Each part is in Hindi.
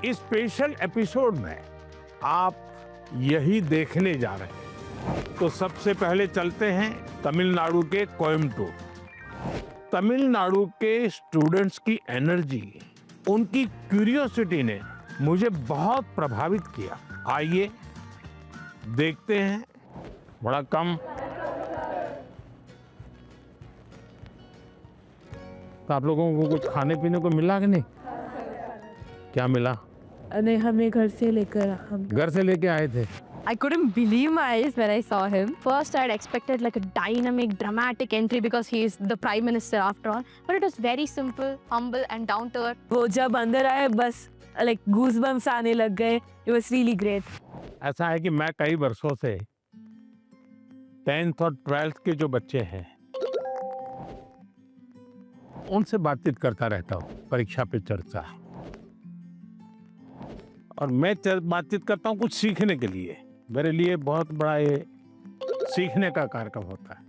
इस स्पेशल एपिसोड में आप यही देखने जा रहे हैं। तो सबसे पहले चलते हैं तमिलनाडु के कोयम्बटूर। तमिलनाडु के स्टूडेंट्स की एनर्जी, उनकी क्यूरियोसिटी ने मुझे बहुत प्रभावित किया। आइए देखते हैं। बड़ा कम तो आप लोगों को कुछ खाने पीने को मिला कि नहीं? क्या मिला? नहीं, हमें घर से लेके आए थे। I couldn't believe my eyes when I saw him. First, I had expected like a dynamic, dramatic entry because he is the prime minister after all. But it was very simple, humble and down to earth. वो जब अंदर आए बस like goosebumps आने लग गए. It was really great. ऐसा है कि मैं कई वर्षों से 10th और 12th के जो बच्चे हैं उनसे बातचीत करता रहता हूँ, परीक्षा पे चर्चा। और मैं बातचीत करता हूँ कुछ सीखने के लिए। मेरे लिए बहुत बड़ा ये सीखने का कार्यक्रम होता है,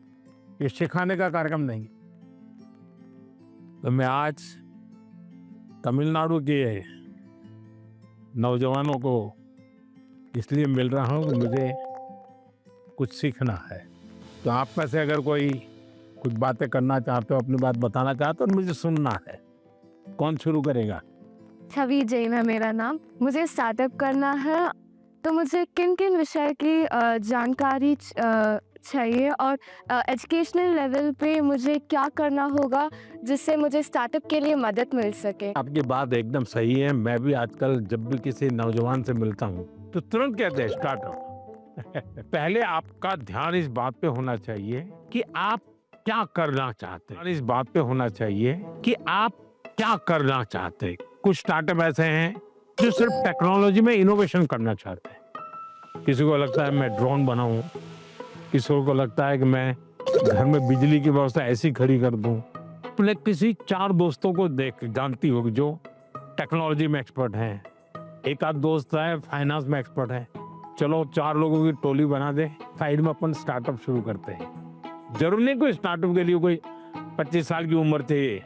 ये सिखाने का कार्यक्रम नहीं। तो मैं आज तमिलनाडु के नौजवानों को इसलिए मिल रहा हूँ कि मुझे कुछ सीखना है। तो आप में से अगर कोई कुछ बातें करना चाहते हो, अपनी बात बताना चाहते हो, तो मुझे सुनना है। कौन शुरू करेगा? छवि जैन है मेरा नाम। मुझे स्टार्टअप करना है, तो मुझे किन किन विषय की जानकारी चाहिए और एजुकेशनल लेवल पे मुझे क्या करना होगा जिससे मुझे स्टार्टअप के लिए मदद मिल सके। आपकी बात एकदम सही है। मैं भी आजकल जब भी किसी नौजवान से मिलता हूँ तो तुरंत कहते हैं स्टार्टअप। पहले आपका ध्यान इस बात पे होना चाहिए कि आप क्या करना चाहते हैं। इस बात पे होना चाहिए कि आप क्या करना चाहते हैं। कुछ स्टार्टअप ऐसे हैं जो सिर्फ टेक्नोलॉजी में इनोवेशन करना चाहते हैं। किसी को लगता है मैं ड्रोन बनाऊं, किसी को लगता है कि मैं घर में बिजली की व्यवस्था ऐसी खड़ी कर दूं। अपने किसी 4 दोस्तों को देख जानती हो जो टेक्नोलॉजी में एक्सपर्ट हैं। एक आध दोस्त है फाइनेंस में एक्सपर्ट है। चलो 4 लोगों की टोली बना दे, साइड में अपन स्टार्टअप शुरू करते हैं। जरूर नहीं कोई स्टार्टअप के लिए कोई 25 साल की उम्र चाहिए,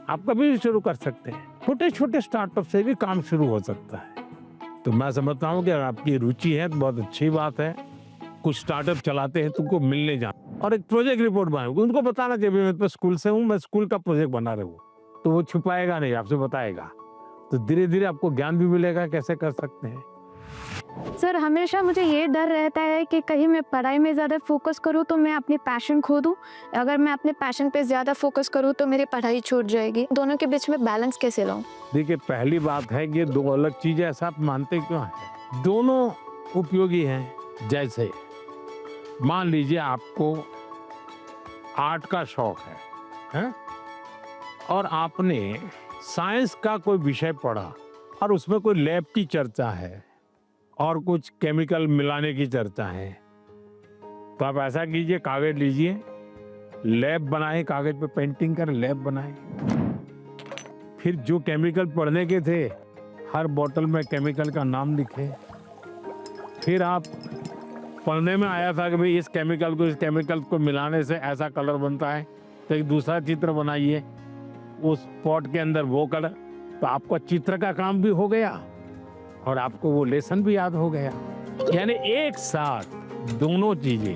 आप कभी भी शुरू कर सकते हैं। छोटे छोटे स्टार्टअप से भी काम शुरू हो सकता है। तो मैं समझता हूँ कि अगर आपकी रुचि है तो बहुत अच्छी बात है। कुछ स्टार्टअप चलाते हैं, तुमको मिलने जाना और एक प्रोजेक्ट रिपोर्ट बनाओगे, उनको बताना चाहिए मैं स्कूल से हूँ, मैं स्कूल का प्रोजेक्ट बना रहा हूँ। तो वो छुपाएगा नहीं, आपसे बताएगा। तो धीरे धीरे आपको ज्ञान भी मिलेगा कैसे कर सकते हैं। सर, हमेशा मुझे ये डर रहता है कि कहीं मैं पढ़ाई में ज़्यादा फोकस करूँ तो मैं अपनी पैशन खो दूँ। अगर मैं अपने पैशन पे ज़्यादा फोकस करूँ तो मेरी पढ़ाई छूट जाएगी। दोनों के बीच में बैलेंस कैसे लाऊं? देखिए, पहली बात है कि 2 अलग चीजें, ऐसा आप मानते क्यों हैं? दोनों उपयोगी हैं। जैसे मान लीजिए आपको आर्ट का शौक है? और आपने साइंस का कोई विषय पढ़ा और उसमें कोई लैब की चर्चा है और कुछ केमिकल मिलाने की चर्चा है। तो आप ऐसा कीजिए, कागज लीजिए, लैब बनाए, कागज पे पेंटिंग कर लैब बनाए। फिर जो केमिकल पढ़ने के थे हर बोतल में केमिकल का नाम लिखे। फिर आप पढ़ने में आया था कि भाई इस केमिकल को मिलाने से ऐसा कलर बनता है, तो एक दूसरा चित्र बनाइए, उस पॉट के अंदर वो कलर। तो आपका चित्र का काम भी हो गया और आपको वो लेसन भी याद हो गया। यानी एक साथ दोनों चीजें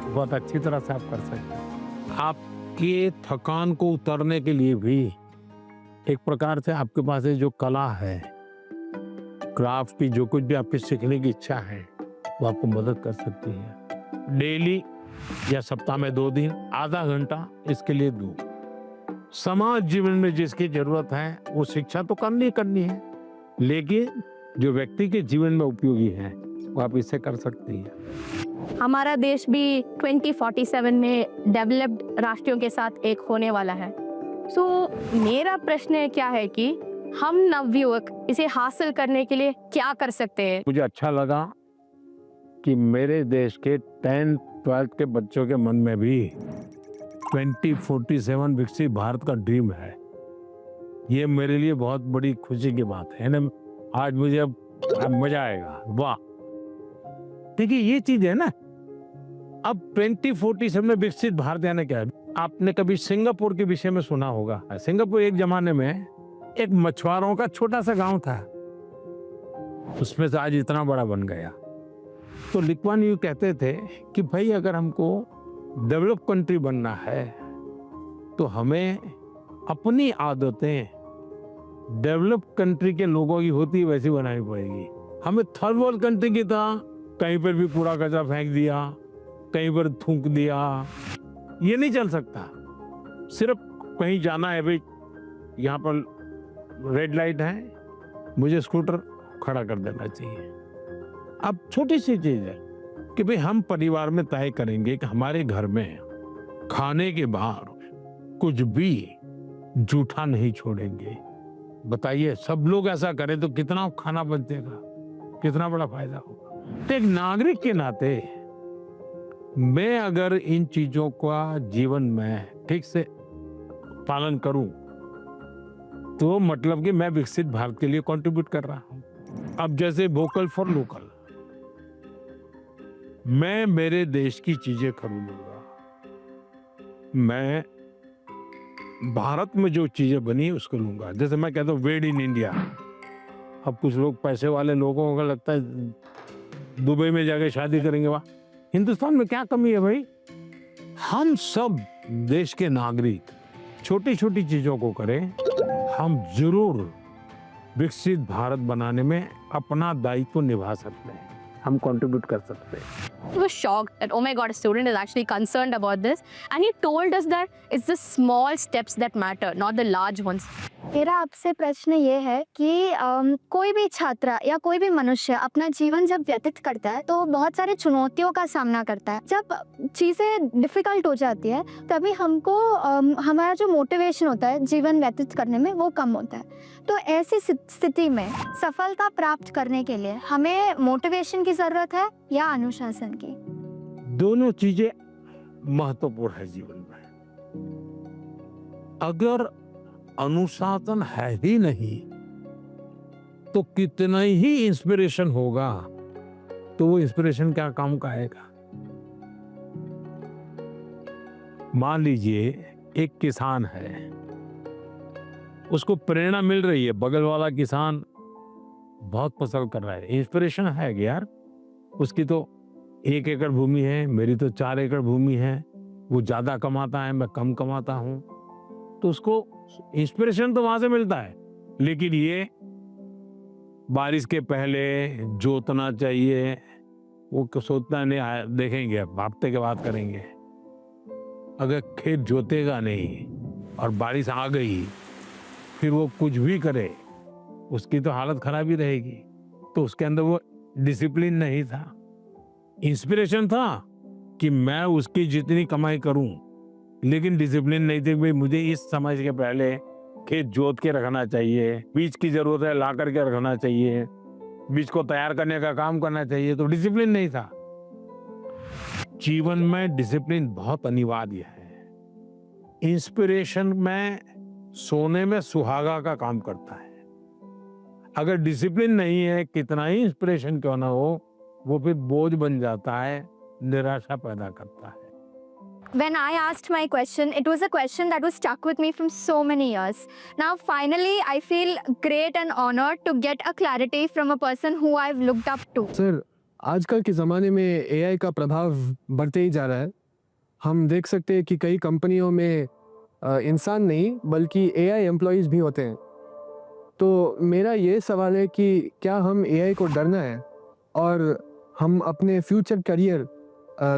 बहुत अच्छी तरह से आप कर सकते हैं। आपके थकान को उतरने के लिए भी एक प्रकार से आपके पास जो कला है, क्राफ्ट की, जो कुछ भी आपकी सीखने की इच्छा है, वो आपको मदद कर सकती है। डेली या सप्ताह में 2 दिन आधा घंटा इसके लिए दो। समाज जीवन में जिसकी जरूरत है वो शिक्षा तो करनी है, लेकिन जो व्यक्ति के जीवन में उपयोगी है वो आप इससे कर सकती हैं। हमारा देश भी 2047 में डेवलप्ड राष्ट्रों के साथ एक होने वाला है। मेरा प्रश्न क्या है कि हम नवयुवक इसे हासिल करने के लिए क्या कर सकते हैं? मुझे अच्छा लगा कि मेरे देश के 10th 12th के बच्चों के मन में भी 2047 विकसित भारत का ड्रीम है। ये मेरे लिए बहुत बड़ी खुशी की बात है ना। आज मुझे अब मजा आएगा। वाह, देखिए ये चीज है ना। अब 2047 में विकसित भारत यानी क्या है? आपने कभी सिंगापुर के विषय में सुना होगा। सिंगापुर एक जमाने में एक मछुआरों का छोटा सा गांव था। उसमें से आज इतना बड़ा बन गया। तो ली कुआन यू कहते थे कि भाई अगर हमको डेवलप कंट्री बनना है तो हमें अपनी आदतें डेवलप कंट्री के लोगों की होती वैसी बनानी पड़ेगी। हमें थर्ड वर्ल्ड कंट्री की तरह कहीं पर भी कूड़ा कचरा फेंक दिया, कहीं पर थूक दिया, ये नहीं चल सकता। सिर्फ कहीं जाना है, भाई यहाँ पर रेड लाइट है, मुझे स्कूटर खड़ा कर देना चाहिए। अब छोटी सी चीज है कि भाई हम परिवार में तय करेंगे कि हमारे घर में खाने के बाहर कुछ भी जूठा नहीं छोड़ेंगे। बताइए, सब लोग ऐसा करें तो कितना खाना बचेगा, कितना बड़ा फायदा होगा। तो एक नागरिक के नाते मैं अगर इन चीजों का जीवन में ठीक से पालन करूं तो मतलब कि मैं विकसित भारत के लिए कंट्रीब्यूट कर रहा हूं। अब जैसे वोकल फॉर लोकल, मैं मेरे देश की चीजें खरीदूंगा, मैं भारत में जो चीजें बनी उसको लूंगा। जैसे मैं कहता हूँ मेड इन इंडिया। अब कुछ लोग पैसे वाले लोगों को लगता है दुबई में जाके शादी करेंगे। वाह, हिंदुस्तान में क्या कमी है भाई? हम सब देश के नागरिक छोटी छोटी चीजों को करें, हम जरूर विकसित भारत बनाने में अपना दायित्व निभा सकते हैं, हम कंट्रीब्यूट कर सकते हैं। He was shocked that, oh my God, a student is actually concerned about this. And he told us that it's the small steps that matter, not the large ones. मेरा आपसे प्रश्न ये है कि कोई भी छात्र या कोई भी मनुष्य अपना जीवन जब व्यतीत करता है तो बहुत सारे चुनौतियों का सामना करता है। जब चीज़ें डिफ़िकल्ट हो जाती है तभी हमको हमारा जो मोटिवेशन होता है जीवन व्यतीत करने में वो कम होता है। तो ऐसी स्थिति में सफलता प्राप्त करने के लिए हमें मोटिवेशन की ज़रूरत है या अनुशासन की? दोनों चीजें महत्वपूर्ण है जीवन में। अगर अनुशासन है ही नहीं तो कितना ही इंस्पिरेशन होगा तो वो इंस्पिरेशन क्या काम का आएगा? मान लीजिए एक किसान है, उसको प्रेरणा मिल रही है, बगल वाला किसान बहुत फसल कर रहा है, इंस्पिरेशन है कि यार उसकी तो 1 एकड़ भूमि है, मेरी तो 4 एकड़ भूमि है, वो ज्यादा कमाता है, मैं कम कमाता हूं, तो उसको इंस्पिरेशन तो वहां से मिलता है। लेकिन ये बारिश के पहले जोतना चाहिए, वो सोचना नहीं, देखेंगे अब हफ्ते के बाद करेंगे। अगर खेत जोतेगा नहीं और बारिश आ गई फिर वो कुछ भी करे, उसकी तो हालत खराब ही रहेगी। तो उसके अंदर वो डिसिप्लिन नहीं था, इंस्पिरेशन था कि मैं उसकी जितनी कमाई करूं, लेकिन डिसिप्लिन नहीं थी। भाई मुझे इस समय के पहले खेत जोत के रखना चाहिए, बीज की जरूरत है ला करके रखना चाहिए, बीज को तैयार करने का काम करना चाहिए, तो डिसिप्लिन नहीं था। जीवन में डिसिप्लिन बहुत अनिवार्य है। इंस्पिरेशन में सोने में सुहागा का काम करता है। अगर डिसिप्लिन नहीं है, कितना ही इंस्पिरेशन क्यों ना हो, वो फिर बोझ बन जाता है, निराशा पैदा करता है। When I asked my question, it was a question that was stuck with me from so many years. Now, finally, I feel great and honored to get a clarity from a person who I've looked up to. Sir, आजकल के ज़माने में एआई का प्रभाव बढ़ते ही जा रहा है। हम देख सकते हैं कि कई कंपनियों में इंसान नहीं बल्कि एआई एम्प्लॉइज़ भी होते हैं। तो मेरा ये सवाल है कि क्या हम एआई को डरना है और हम अपने फ्यूचर करियर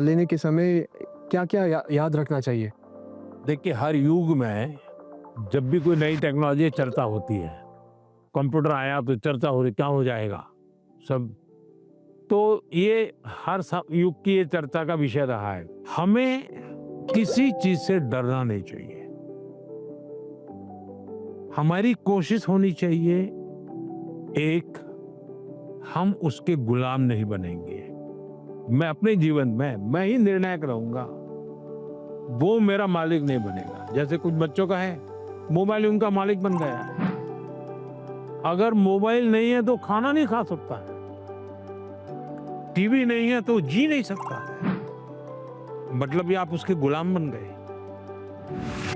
लेने के समय क्या क्या याद रखना चाहिए? देखिए, हर युग में जब भी कोई नई टेक्नोलॉजी चर्चा होती है, कंप्यूटर आया तो चर्चा हो रही, क्या हो जाएगा सब, तो ये हर युग की ये चर्चा का विषय रहा है। हमें किसी चीज से डरना नहीं चाहिए। हमारी कोशिश होनी चाहिए, एक, हम उसके गुलाम नहीं बनेंगे। मैं अपने जीवन में मैं ही निर्णायक रहूंगा, वो मेरा मालिक नहीं बनेगा। जैसे कुछ बच्चों का है, मोबाइल उनका मालिक बन गया। अगर मोबाइल नहीं है तो खाना नहीं खा सकता है, टीवी नहीं है तो जी नहीं सकता है। मतलब ये आप उसके गुलाम बन गए।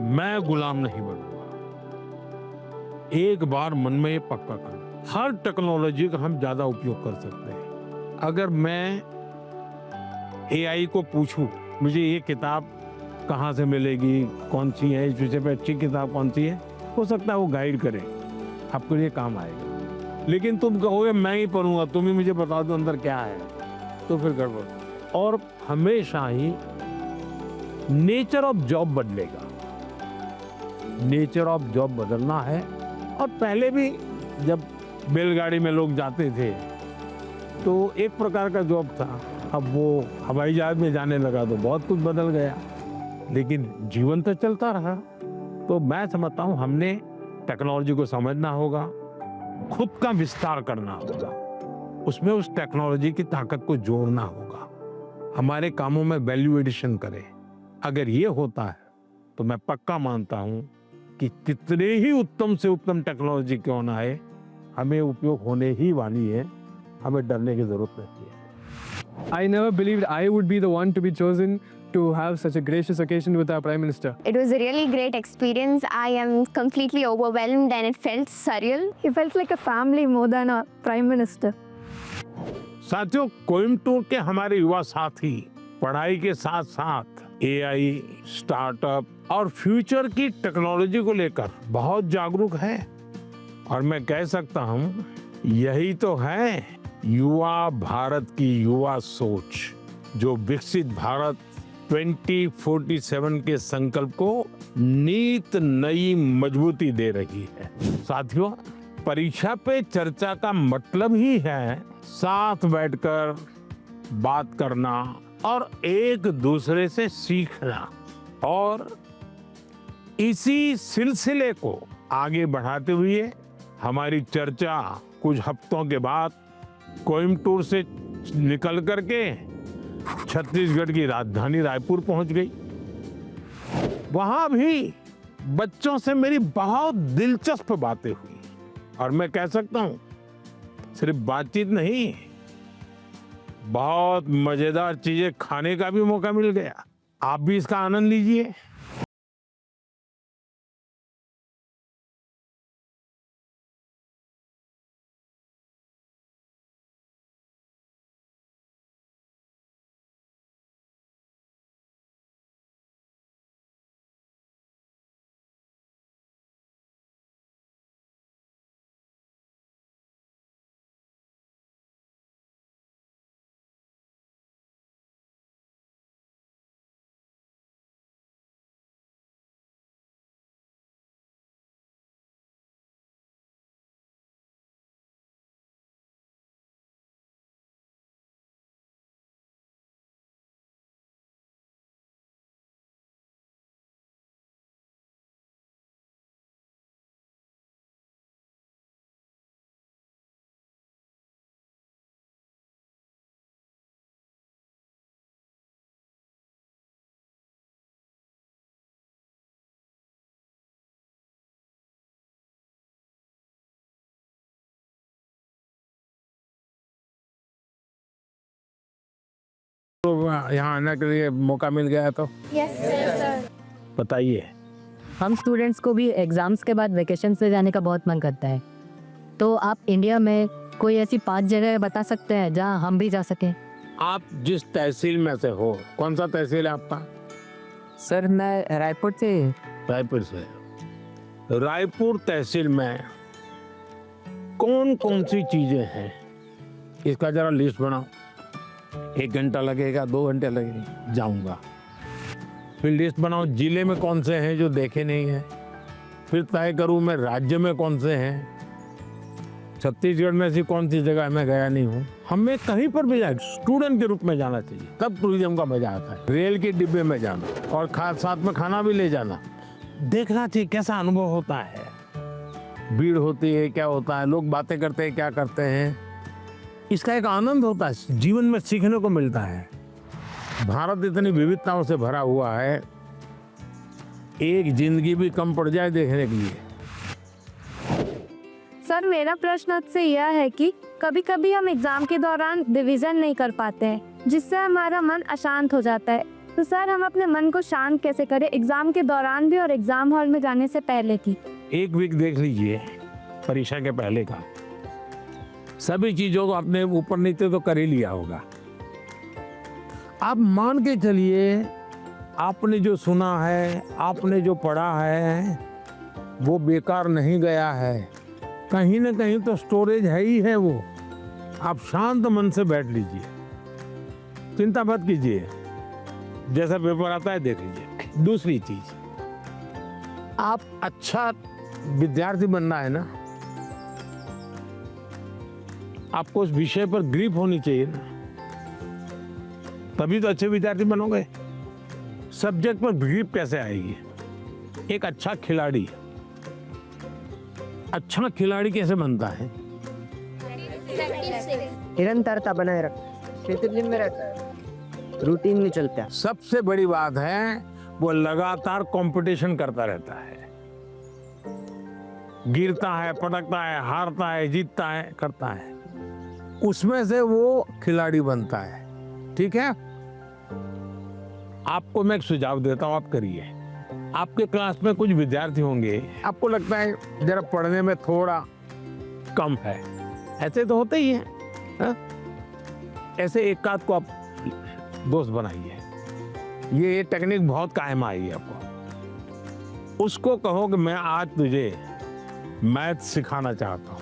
मैं गुलाम नहीं बनूंगा। एक बार मन में ये पक्का कर, हर टेक्नोलॉजी का हम ज्यादा उपयोग कर सकते हैं। अगर मैं एआई को पूछूं मुझे ये किताब कहाँ से मिलेगी, कौन सी है, इस विषय पे अच्छी किताब कौन सी है, हो सकता है वो गाइड करे, आपके लिए काम आएगा। लेकिन तुम कहोगे मैं ही पढ़ूंगा, तुम ही मुझे बता दो अंदर क्या है, तो फिर गड़बड़। और हमेशा ही नेचर ऑफ जॉब बदलेगा, नेचर ऑफ जॉब बदलना है। और पहले भी जब बैलगाड़ी में लोग जाते थे तो एक प्रकार का जॉब था, अब वो हवाई जहाज में जाने लगा तो बहुत कुछ बदल गया, लेकिन जीवन तो चलता रहा। तो मैं समझता हूँ हमने टेक्नोलॉजी को समझना होगा, खुद का विस्तार करना होगा, उसमें उस टेक्नोलॉजी की ताकत को जोड़ना होगा, हमारे कामों में वैल्यू एडिशन करें। अगर ये होता है तो मैं पक्का मानता हूँ कि कितने ही उत्तम से उत्तम टेक्नोलॉजी क्यों ना है, हमें उपयोग होने ही वाली है, हमें डरने की जरूरत नहीं है। I never believed I would be the one to be chosen to have such a gracious occasion with our Prime Minister. It was a really great experience. I am completely overwhelmed and it felt surreal. It felt like a family more than a Prime Minister. साथियों, कोयम्बटूर के हमारे युवा साथी पढ़ाई के साथ साथ एआई, स्टार्टअप और फ्यूचर की टेक्नोलॉजी को लेकर बहुत जागरूक है। और मैं कह सकता हूँ यही तो है युवा भारत की युवा सोच, जो विकसित भारत 2047 के संकल्प को नीत नई मजबूती दे रही है। साथियों, परीक्षा पे चर्चा का मतलब ही है साथ बैठकर बात करना और एक दूसरे से सीखना। और इसी सिलसिले को आगे बढ़ाते हुए हमारी चर्चा कुछ हफ्तों के बाद कोयम्बटूर से निकल करके छत्तीसगढ़ की राजधानी रायपुर पहुंच गई। वहां भी बच्चों से मेरी बहुत दिलचस्प बातें हुई और मैं कह सकता हूं सिर्फ बातचीत नहीं, बहुत मजेदार चीजें खाने का भी मौका मिल गया। आप भी इसका आनंद लीजिए। तो यहाँ आने के लिए मौका मिल गया तो बताइए। हम स्टूडेंट्स को भी एग्जाम्स के बाद वेकेशन से जाने का बहुत मन करता है, तो आप इंडिया में कोई ऐसी 5 जगह बता सकते हैं जहां हम भी जा सकें? आप जिस तहसील में से हो, कौन सा तहसील है आपका? सर मैं रायपुर से। रायपुर से। रायपुर तहसील में कौन कौन सी चीजें हैं, इसका जरा लिस्ट बनाओ। 1 घंटा लगेगा, 2 घंटे लगेंगे, जाऊंगा। फिर लिस्ट बनाओ जिले में कौन से हैं जो देखे नहीं हैं, फिर तय करूं मैं राज्य में कौन से हैं, छत्तीसगढ़ में ऐसी कौन सी जगह मैं गया नहीं हूँ। हमें कहीं पर भी जाए स्टूडेंट के रूप में जाना चाहिए, तब टूरिज्म का मजा आता है। रेल के डिब्बे में जाना और साथ में खाना भी ले जाना, देखना चाहिए कैसा अनुभव होता है, भीड़ होती है, क्या होता है, लोग बातें करते हैं, क्या करते हैं, इसका एक आनंद होता है, जीवन में सीखने को मिलता है। भारत इतनी विविधताओं से भरा हुआ है, एक जिंदगी भी कम पड़ जाए देखने के लिए। सर मेरा प्रश्न आपसे यह है कि कभी कभी हम एग्जाम के दौरान रिवीजन नहीं कर पाते हैं, जिससे हमारा मन अशांत हो जाता है। तो सर हम अपने मन को शांत कैसे करें एग्जाम के दौरान भी और एग्जाम हॉल में जाने से पहले की? 1 वीक देख लीजिए परीक्षा के पहले का, सभी चीजों को अपने ऊपर नीचे तो कर ही लिया होगा। आप मान के चलिए आपने जो सुना है, आपने जो पढ़ा है, वो बेकार नहीं गया है, कहीं ना कहीं तो स्टोरेज है ही है वो। आप शांत मन से बैठ लीजिए, चिंता मत कीजिए, जैसा पेपर आता है देख लीजिए। दूसरी चीज, आप अच्छा विद्यार्थी बनना है ना, आपको उस विषय पर ग्रिप होनी चाहिए ना, तभी तो अच्छे विद्यार्थी बनोगे। सब्जेक्ट पर ग्रिप कैसे आएगी? एक अच्छा खिलाड़ी कैसे बनता है? निरंतरता बनाए रख, डिसिप्लिन में रहता है, रूटीन में चलता है। सबसे बड़ी बात है वो लगातार कंपटीशन करता रहता है, गिरता है, पटकता है, हारता है, जीतता है, करता है, उसमें से वो खिलाड़ी बनता है। ठीक है, आपको मैं एक सुझाव देता हूं, आप करिए। आपके क्लास में कुछ विद्यार्थी होंगे, आपको लगता है जरा पढ़ने में थोड़ा कम है, ऐसे तो होते ही हैं, हाँ? ऐसे एक आध को आप दोस्त बनाइए, ये टेक्निक बहुत कायम आएगी आपको। उसको कहो कि मैं आज तुझे मैथ सिखाना चाहता हूँ।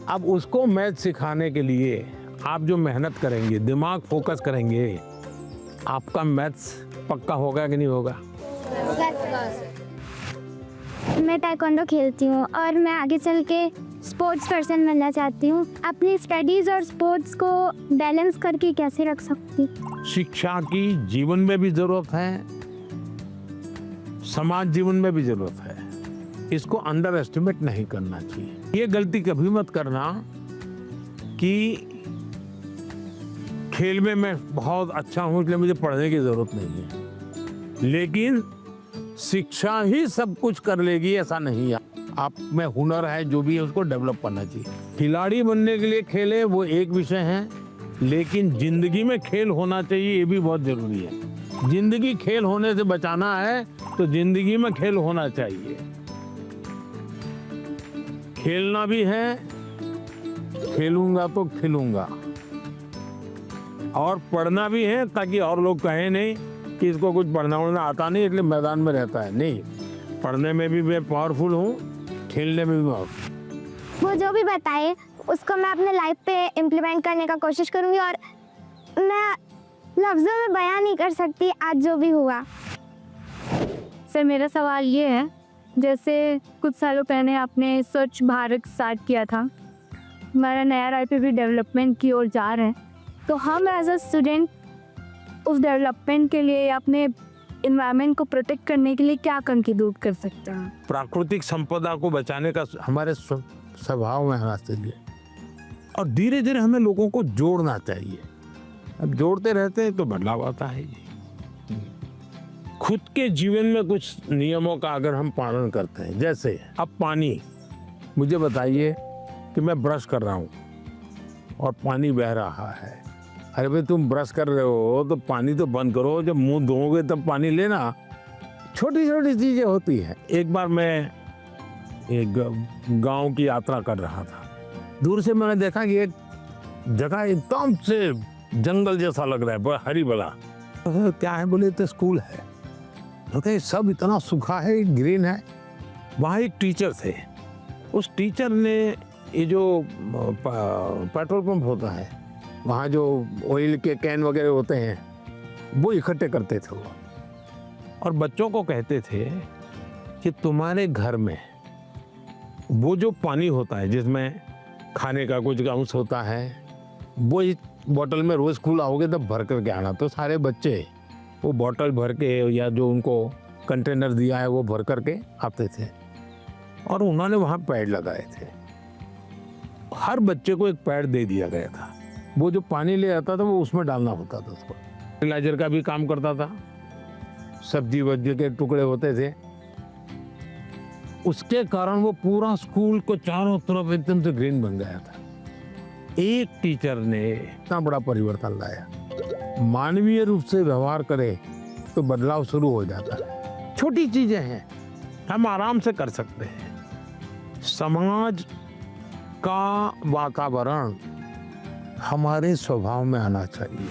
अब उसको मैथ सिखाने के लिए आप जो मेहनत करेंगे, दिमाग फोकस करेंगे, आपका मैथ्स पक्का होगा कि नहीं होगा? मैं ताइक्वांडो खेलती हूँ और मैं आगे चल के स्पोर्ट्स पर्सन बनना चाहती हूँ। अपनी स्टडीज़ और स्पोर्ट्स को बैलेंस करके कैसे रख सकती? शिक्षा की जीवन में भी जरूरत है, समाज जीवन में भी जरूरत है, इसको अंडर एस्टिमेट नहीं करना चाहिए। ये गलती कभी मत करना कि खेल में मैं बहुत अच्छा हूं इसलिए मुझे पढ़ने की जरूरत नहीं है, लेकिन शिक्षा ही सब कुछ कर लेगी ऐसा नहीं है। आप में हुनर है, जो भी है उसको डेवलप करना चाहिए। खिलाड़ी बनने के लिए खेले वो एक विषय है, लेकिन जिंदगी में खेल होना चाहिए, ये भी बहुत जरूरी है। जिंदगी खेल होने से बचाना है तो जिंदगी में खेल होना चाहिए। खेलना भी है, खेलूंगा तो खिलूंगा, और पढ़ना भी है ताकि और लोग कहें नहीं कि इसको कुछ पढ़ना उड़ना आता नहीं इसलिए मैदान में रहता है। नहीं, पढ़ने में भी मैं पावरफुल हूँ, खेलने में भी पावरफुल। वो जो भी बताए उसको मैं अपने लाइफ पे इम्प्लीमेंट करने का कोशिश करूँगी, और मैं लफ्ज़ों में बयान नहीं कर सकती आज जो भी हुआ। सर मेरा सवाल ये है, जैसे कुछ सालों पहले आपने स्वच्छ भारत स्टार्ट किया था, हमारा नया रायपुर भी डेवलपमेंट की ओर जा रहे हैं, तो हम एज अ स्टूडेंट उस डेवलपमेंट के लिए या अपने इन्वायरमेंट को प्रोटेक्ट करने के लिए क्या कंट्रीब्यूट कर सकते हैं? प्राकृतिक संपदा को बचाने का हमारे स्वभाव में होना चाहिए, और धीरे धीरे हमें लोगों को जोड़ना चाहिए। अब जोड़ते रहते हैं तो बदलाव आता है। खुद के जीवन में कुछ नियमों का अगर हम पालन करते हैं, जैसे अब पानी, मुझे बताइए कि मैं ब्रश कर रहा हूँ और पानी बह रहा है, अरे भाई तुम ब्रश कर रहे हो तो पानी तो बंद करो, जब मुंह धोओगे तब पानी लेना। छोटी छोटी चीजें होती है। एक बार मैं एक गांव की यात्रा कर रहा था, दूर से मैंने देखा कि एक जगह एकदम से जंगल जैसा लग रहा है, बड़ा हरी भरा। क्या है बोले तो स्कूल है, तो सब इतना सूखा है, ग्रीन है। वहाँ एक टीचर थे, उस टीचर ने ये जो पेट्रोल पंप होता है, वहाँ जो ऑयल के कैन वगैरह होते हैं वो इकट्ठे करते थे वो, और बच्चों को कहते थे कि तुम्हारे घर में वो जो पानी होता है जिसमें खाने का कुछ अंश होता है, वो इस बोतल में रोज़ स्कूल आओगे तब भर करके आना। तो सारे बच्चे वो बोतल भर के या जो उनको कंटेनर दिया है वो भर करके आते थे, और उन्होंने वहाँ पेड़ लगाए थे। हर बच्चे को एक पेड़ दे दिया गया था, वो जो पानी ले आता था वो उसमें डालना होता था। उसको फर्टिलाइजर का भी काम करता था, सब्जी वब्जी के टुकड़े होते थे। उसके कारण वो पूरा स्कूल को चारों तरफ एकदम से ग्रीन बन गया था। एक टीचर ने इतना बड़ा परिवर्तन लाया। मानवीय रूप से व्यवहार करे तो बदलाव शुरू हो जाता है। छोटी चीजें हैं, हम आराम से कर सकते हैं। समाज का वातावरण हमारे स्वभाव में आना चाहिए।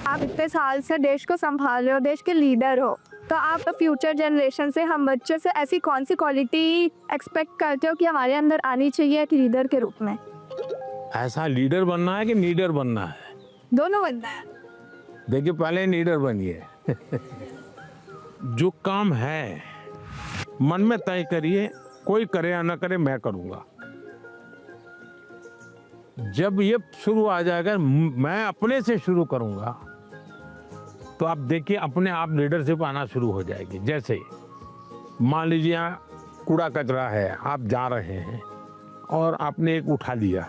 आप इतने साल से देश को संभाल रहे हो, देश के लीडर हो, तो आप फ्यूचर जनरेशन से, हम बच्चों से ऐसी कौन सी क्वालिटी एक्सपेक्ट करते हो कि हमारे अंदर आनी चाहिए एक लीडर के रूप में? ऐसा लीडर बनना है कि लीडर बनना है? दोनों बनना है। देखिए, पहले लीडर बनिए। जो काम है मन में तय करिए, कोई करे या ना करे, मैं करूंगा। जब ये शुरू आ जाएगा, मैं अपने से शुरू करूंगा, तो आप देखिए अपने आप लीडरशिप आना शुरू हो जाएगी। जैसे मान लीजिए यहाँ कूड़ा कचरा है, आप जा रहे हैं और आपने एक उठा लिया,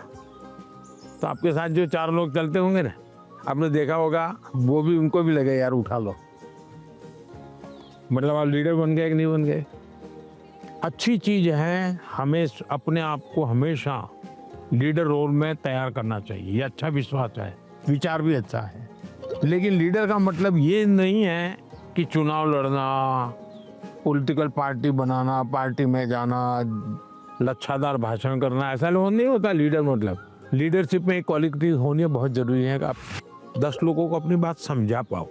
तो आपके साथ जो 4 लोग चलते होंगे ना, आपने देखा होगा, वो भी, उनको भी लगे यार उठा लो। मतलब आप लीडर बन गए कि नहीं बन गए? अच्छी चीज है, हमें अपने आप को हमेशा लीडर रोल में तैयार करना चाहिए। ये अच्छा विश्वास है, विचार भी अच्छा है। लेकिन लीडर का मतलब ये नहीं है कि चुनाव लड़ना, पॉलिटिकल पार्टी बनाना, पार्टी में जाना, लच्छादार भाषण करना, ऐसा नहीं होता लीडर। मतलब लीडरशिप में एक क्वालिटी होनी बहुत जरूरी है कि आप 10 लोगों को अपनी बात समझा पाओ।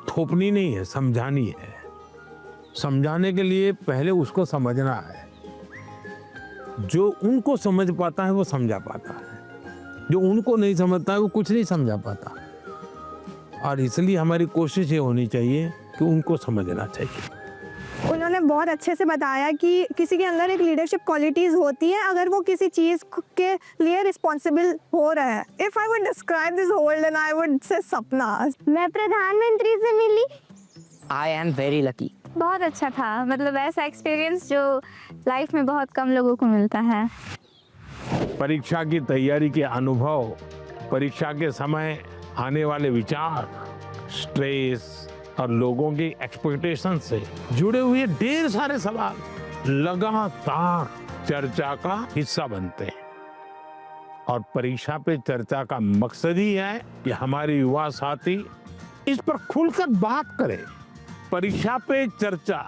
थोपनी नहीं है, समझानी है। समझाने के लिए पहले उसको समझना है। जो उनको समझ पाता है वो समझा पाता है, जो उनको नहीं समझता है वो कुछ नहीं समझा पाता। और इसलिए हमारी कोशिश ये होनी चाहिए कि उनको समझना चाहिए। उन्होंने बहुत अच्छे से बताया कि किसी के अंदर एक लीडरशिप क्वालिटीज होती है अगर वो किसी चीज के लिए रिस्पॉन्सिबल हो रहा है। If I would describe this world and I would say सपना। मैं प्रधानमंत्री से मिली। I am very lucky. बहुत अच्छा था, मतलब ऐसा एक्सपीरियंस जो लाइफ में बहुत कम लोगों को मिलता है। परीक्षा की तैयारी के अनुभव, परीक्षा के समय आने वाले विचार, स्ट्रेस और लोगों की एक्सपेक्टेशन से जुड़े हुए ढेर सारे सवाल लगातार चर्चा का हिस्सा बनते हैं। और परीक्षा पे चर्चा का मकसद ही है कि हमारे युवा साथी इस पर खुलकर बात करें। परीक्षा पे चर्चा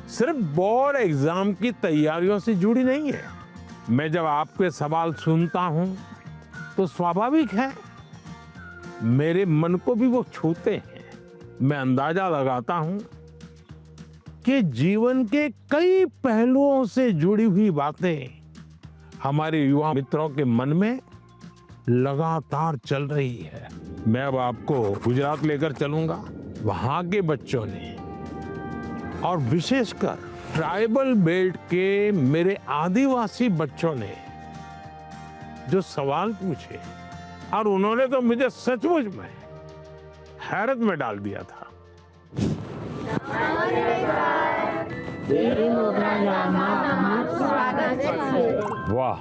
सिर्फ बोर्ड एग्जाम की तैयारियों से जुड़ी नहीं है। मैं जब आपके सवाल सुनता हूं तो स्वाभाविक है मेरे मन को भी वो छूते हैं। मैं अंदाजा लगाता हूं कि जीवन के कई पहलुओं से जुड़ी हुई बातें हमारे युवा मित्रों के मन में लगातार चल रही है। मैं अब आपको गुजरात लेकर चलूंगा। वहां के बच्चों ने और विशेषकर ट्राइबल बेल्ट के मेरे आदिवासी बच्चों ने जो सवाल पूछे, और उन्होंने तो मुझे सचमुच में हैरत में डाल दिया था। वाह,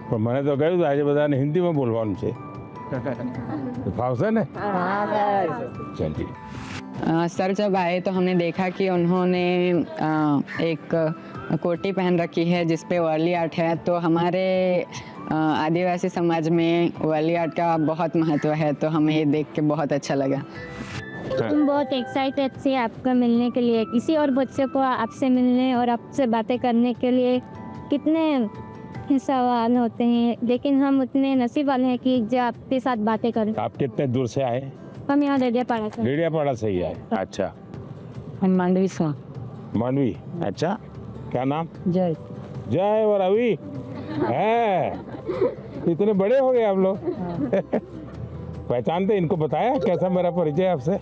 पर मैंने तो કહ્યું આજે બધાને હિન્દીમાં બોલવાનું છે। ફાવશે ને? चलिए। सर जब आए तो हमने देखा कि उन्होंने एक कोटी पहन रखी है जिस पे वर्ली आर्ट है। तो हमारे आदिवासी समाज में वर्ली आर्ट का बहुत महत्व है, तो हमें ये देख के बहुत अच्छा लगा। तुम बहुत एक्साइटेड थे आपका मिलने के लिए। किसी और बच्चे को आपसे मिलने और आपसे बातें करने के लिए कितने सवाल होते हैं, लेकिन हम उतने नसीब वाले हैं कि जो आपके साथ बातें करें। आप कितने दूर से आए? हम यहाँ डेडियापाड़ा से। डेडियापाड़ा से ही आए? अच्छा। हम मांडवी से। मानवी, अच्छा। क्या नाम? जय। जय और रवि है। इतने बड़े हो गए आप लोग। पहचानते इनको? बताया कैसा मेरा परिचय आपसे?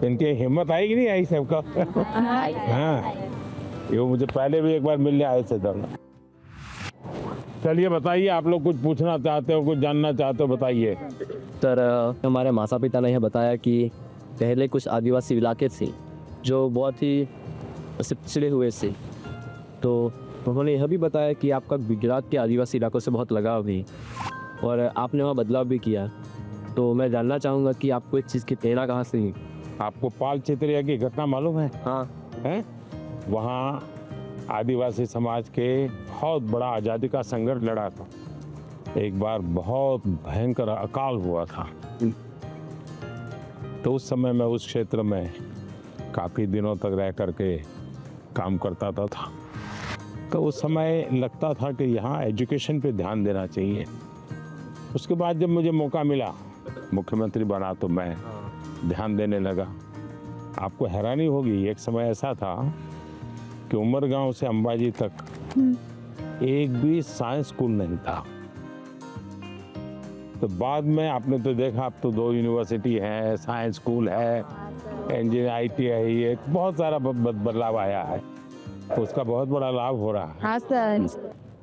इनकी हिम्मत आई कि नहीं आई सबका? हाँ, ये मुझे पहले भी एक बार मिलने आए थे दोनों। चलिए बताइए, आप लोग कुछ पूछना चाहते हो, कुछ जानना चाहते हो, बताइए। सर हमारे माता पिता ने यह बताया कि पहले कुछ आदिवासी इलाके थे जो बहुत ही पिछड़े हुए थे, तो उन्होंने यह भी बताया कि आपका गुजरात के आदिवासी इलाकों से बहुत लगाव भी, और आपने वहाँ बदलाव भी किया। तो मैं जानना चाहूँगा कि आपको इस चीज़ की प्रेरणा कहाँ से हुई? आपको पाल चित्रिया की घटना मालूम है? हाँ। है? वहाँ आदिवासी समाज के बहुत बड़ा आज़ादी का संघर्ष लड़ा था। एक बार बहुत भयंकर अकाल हुआ था, तो उस समय मैं उस क्षेत्र में काफ़ी दिनों तक रह करके काम करता था। तो उस समय लगता था कि यहाँ एजुकेशन पे ध्यान देना चाहिए। उसके बाद जब मुझे मौका मिला, मुख्यमंत्री बना, तो मैं ध्यान देने लगा। आपको हैरानी होगी, एक समय ऐसा था कि उमरगांव से अंबाजी तक एक भी साइंस स्कूल नहीं था। तो बाद में आपने तो देखा, अब तो 2 यूनिवर्सिटी है, साइंस स्कूल है, इंजीनियर ITI, ये बहुत सारा बदलाव आया है, तो उसका बहुत बड़ा लाभ हो रहा है। हाँ सर।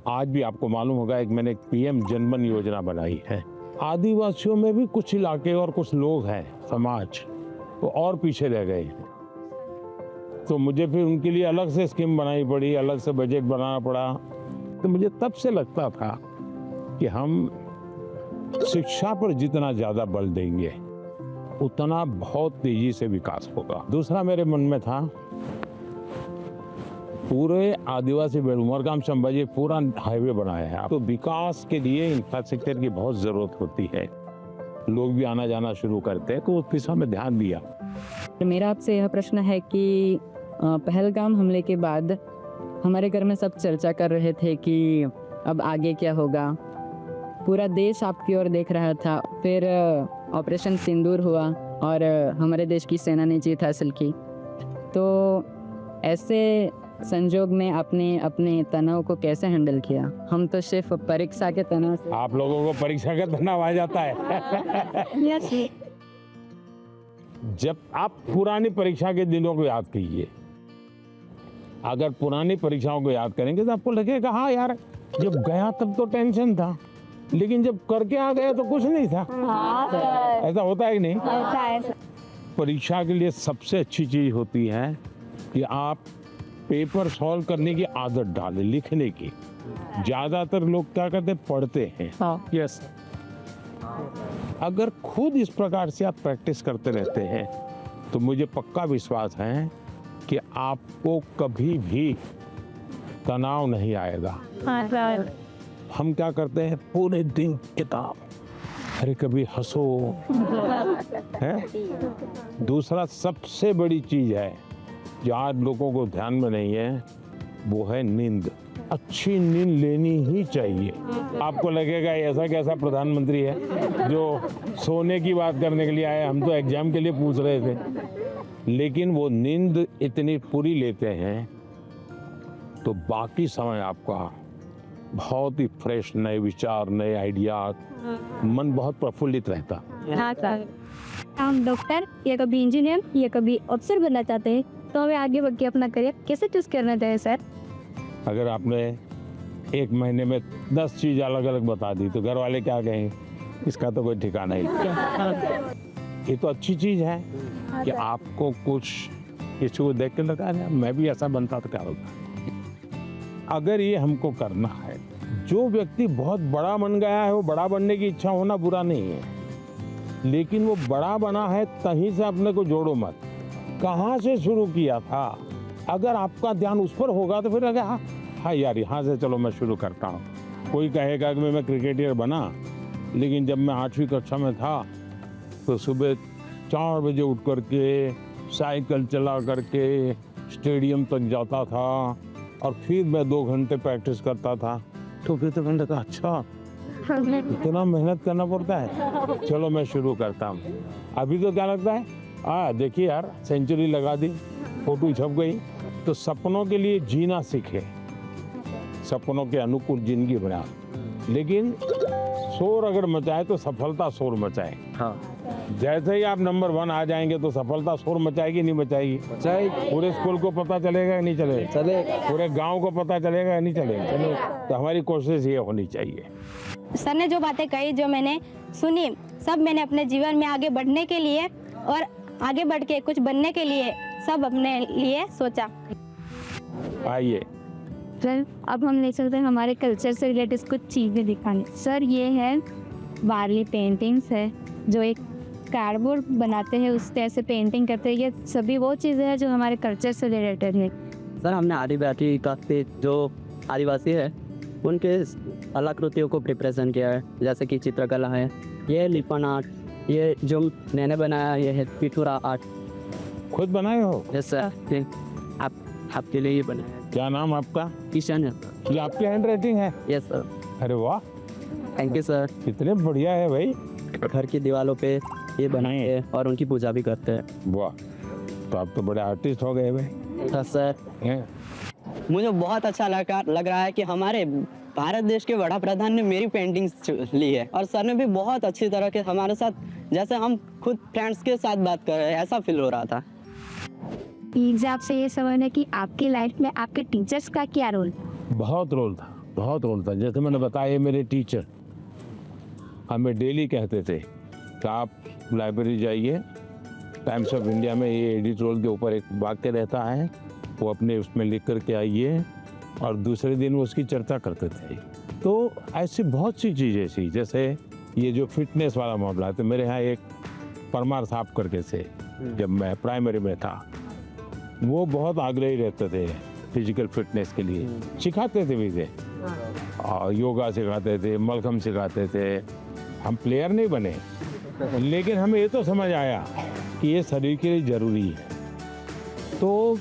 आज भी आपको मालूम होगा, एक मैंने PM जनमन योजना बनाई है। आदिवासियों में भी कुछ इलाके और कुछ लोग हैं, समाज, वो और पीछे रह गए हैं। तो मुझे फिर उनके लिए अलग से स्कीम बनानी पड़ी, अलग से बजट बनाना पड़ा। तो मुझे तब से लगता था कि हम शिक्षा पर जितना ज़्यादा बल देंगे उतना बहुत तेजी से विकास होगा। दूसरा मेरे मन में था, पूरे आदिवासी बेल्ट उमरगाम से अंबाजी पूरा हाईवे बनाया है, तो विकास के लिए इंफ्रास्ट्रक्चर की बहुत ज़रूरत होती है। लोग भी आना जाना शुरू करते हैं, तो उस दिशा में ध्यान दिया। मेरा आपसे यह प्रश्न है कि पहलगाम हमले के बाद हमारे घर में सब चर्चा कर रहे थे कि अब आगे क्या होगा। पूरा देश आपकी ओर देख रहा था। फिर ऑपरेशन सिंदूर हुआ और हमारे देश की सेना ने जीत हासिल की। तो ऐसे संजोग में आपने अपने तनाव को कैसे हैंडल किया? हम तो सिर्फ परीक्षा के तनाव से। आप लोगों को परीक्षा का तनाव आ जाता है। जब आप पुरानी परीक्षा के दिनों को याद कीजिए, अगर पुरानी परीक्षाओं को याद करेंगे तो आपको लगेगा हाँ यार, जब गया तब तो टेंशन था, लेकिन जब करके आ गया तो कुछ नहीं था। ऐसा होता है कि नहीं? परीक्षा के लिए सबसे अच्छी चीज होती है कि आप पेपर सॉल्व करने की आदत डालें, लिखने की। ज्यादातर लोग क्या करते हैं, पढ़ते हैं। यस, अगर खुद इस प्रकार से आप प्रैक्टिस करते रहते हैं तो मुझे पक्का विश्वास है कि आपको कभी भी तनाव नहीं आएगा। हम क्या करते हैं, पूरे दिन किताब, अरे कभी हंसो है। दूसरा सबसे बड़ी चीज है जो आज लोगों को ध्यान में नहीं है, वो है नींद। अच्छी नींद लेनी ही चाहिए। आपको लगेगा ऐसा कैसा प्रधानमंत्री है जो सोने की बात करने के लिए आया, हम तो एग्जाम के लिए पूछ रहे थे। लेकिन वो नींद इतनी पूरी लेते हैं तो बाकी समय आपका बहुत ही फ्रेश, नए विचार, नए आइडिया, मन बहुत प्रफुल्लित रहता। हाँ सर, हम डॉक्टर या कभी इंजीनियर या कभी अफसर बनना चाहते हैं, तो हमें आगे बढ़ के अपना करियर कैसे चूज करना चाहिए सर? अगर आपने एक महीने में 10 चीज अलग अलग बता दी तो घर वाले क्या कहेंगे, इसका तो कोई ठिकाना ही नहीं। ये तो अच्छी चीज है कि आपको कुछ किसी को देख के लगा मैं भी ऐसा बनता तो क्या होता। अगर ये हमको करना है, जो व्यक्ति बहुत बड़ा बन गया है वो बड़ा बनने की इच्छा होना बुरा नहीं है, लेकिन वो बड़ा बना है तहीं से अपने को जोड़ो मत। कहाँ से शुरू किया था, अगर आपका ध्यान उस पर होगा तो फिर अगर हाँ यार यहाँ से चलो मैं शुरू करता हूँ। कोई कहेगा कि मैं क्रिकेटर बना, लेकिन जब मैं 8वीं कक्षा में था तो सुबह 4 बजे उठ करके साइकिल चला करके स्टेडियम तक जाता था और फिर मैं 2 घंटे प्रैक्टिस करता था। तो फिर तो मैंने कहा अच्छा इतना मेहनत करना पड़ता है, चलो मैं शुरू करता हूँ। अभी तो क्या लगता है, देखिए यार सेंचुरी लगा दी, फोटो छप गई। तो सपनों के लिए जीना सीखे, सपनों के अनुकूल जिंदगी बना, लेकिन शोर अगर मचाए तो सफलता शोर मचाए। हाँ। जैसे ही आप नंबर 1 आ जाएंगे तो सफलता शोर मचाएगी नहीं मचाएगी? पूरे स्कूल को पता चलेगा या नहीं चलेगा? चलेगा। पूरे गांव को पता चलेगा या नहीं चलेगा? तो हमारी कोशिश ये होनी चाहिए। सर ने जो बातें कही, जो मैंने सुनी, सब मैंने अपने जीवन में आगे बढ़ने के लिए और आगे बढ़ के कुछ बनने के लिए सब अपने लिए सोचा। आइए सर, अब हम ले सकते हैं हमारे कल्चर से रिलेटेड कुछ चीज़ें दिखाने। सर, ये है वारली पेंटिंग्स है, जो एक कार्डबोर्ड बनाते हैं उससे ऐसे पेंटिंग करते हैं। ये सभी वो चीज़ें हैं जो हमारे कल्चर से रिलेटेड है। सर, हमने आदिवासी काफ़ी जो आदिवासी है उनके कलाकृतियों को रिप्रेजेंट किया है, जैसे कि चित्रकला है, ये लिपन आर्ट, ये जो मैंने बनाया ये है पिथुरा आर्ट। खुद बनाए हो? Yes sir. आप आपके लिए ये बनाया क्या नाम आपका? किशन है। ये आपकी हैंड राइटिंग है? Yes sir. अरे वाह, थैंक यू सर। कितने बढ़िया है भाई। घर की दीवारों पे ये बनाए हैं और उनकी पूजा भी करते हैं। वाह, तो आप तो बड़े आर्टिस्ट हो गए भाई। हाँ सर। हैं? मुझे बहुत अच्छा लग रहा है कि हमारे भारत देश के वड़ा प्रधान ने मेरी पेंटिंग्स ली है और सर ने भी बहुत अच्छी तरह के हमारे साथ, जैसे हम खुद फ्रेंड्स के साथ बात कर रहे हैं, ऐसा फील हो रहा था। प्लीज आपसे ये सवाल है कि आपकी लाइफ में आपके टीचर्स का क्या रोल? बहुत रोल था, बहुत रोल था। जैसे मैंने बताया, ये मेरे टीचर हमें डेली कहते थे कि आप लाइब्रेरी जाइए, टाइम्स ऑफ इंडिया में ये एडिटोरियल के ऊपर एक वाक्य रहता है, वो अपने उसमें लिख करके आइए, और दूसरे दिन वो उसकी चर्चा करते थे। तो ऐसी बहुत सी चीज़ें थी, जैसे ये जो फिटनेस वाला मामला है, तो मेरे यहाँ एक परमार साहब करके थे, जब मैं प्राइमरी में था, वो बहुत आग्रही रहते थे फिजिकल फिटनेस के लिए, सिखाते थे भी थे, और योगा सिखाते थे, मलखम सिखाते थे। हम प्लेयर नहीं बने, लेकिन हमें ये तो समझ आया कि ये शरीर के लिए ज़रूरी है। तो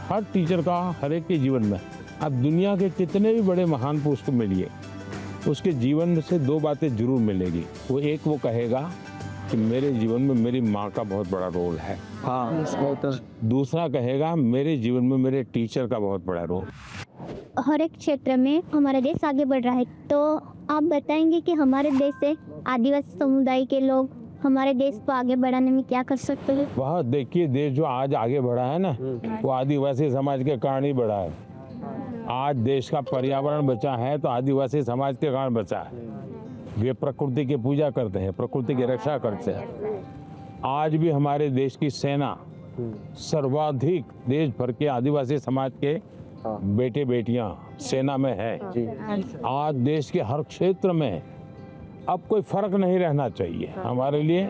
हर टीचर का हर एक के जीवन में, अब दुनिया के कितने भी बड़े महान पुरुष को मिलिए, उसके जीवन में से दो बातें जरूर मिलेगी। वो एक वो कहेगा कि मेरे जीवन में मेरी माँ का बहुत बड़ा रोल है। हाँ, दूसरा कहेगा मेरे जीवन में मेरे टीचर का बहुत बड़ा रोल। हर एक क्षेत्र में हमारा देश आगे बढ़ रहा है, तो आप बताएंगे कि हमारे देश से आदिवासी समुदाय के लोग हमारे देश को आगे बढ़ाने में क्या कर सकते हैं? वह देखिए, देश जो आज आगे बढ़ा है ना, वो आदिवासी समाज के कारण ही बढ़ा है। आज देश का पर्यावरण बचा है तो आदिवासी समाज के कारण बचा है। वे प्रकृति की पूजा करते हैं, प्रकृति की रक्षा करते हैं। आज भी हमारे देश की सेना सर्वाधिक देश भर के आदिवासी समाज के बेटे बेटियां सेना में है। आज देश के हर क्षेत्र में अब कोई फर्क नहीं रहना चाहिए, हमारे लिए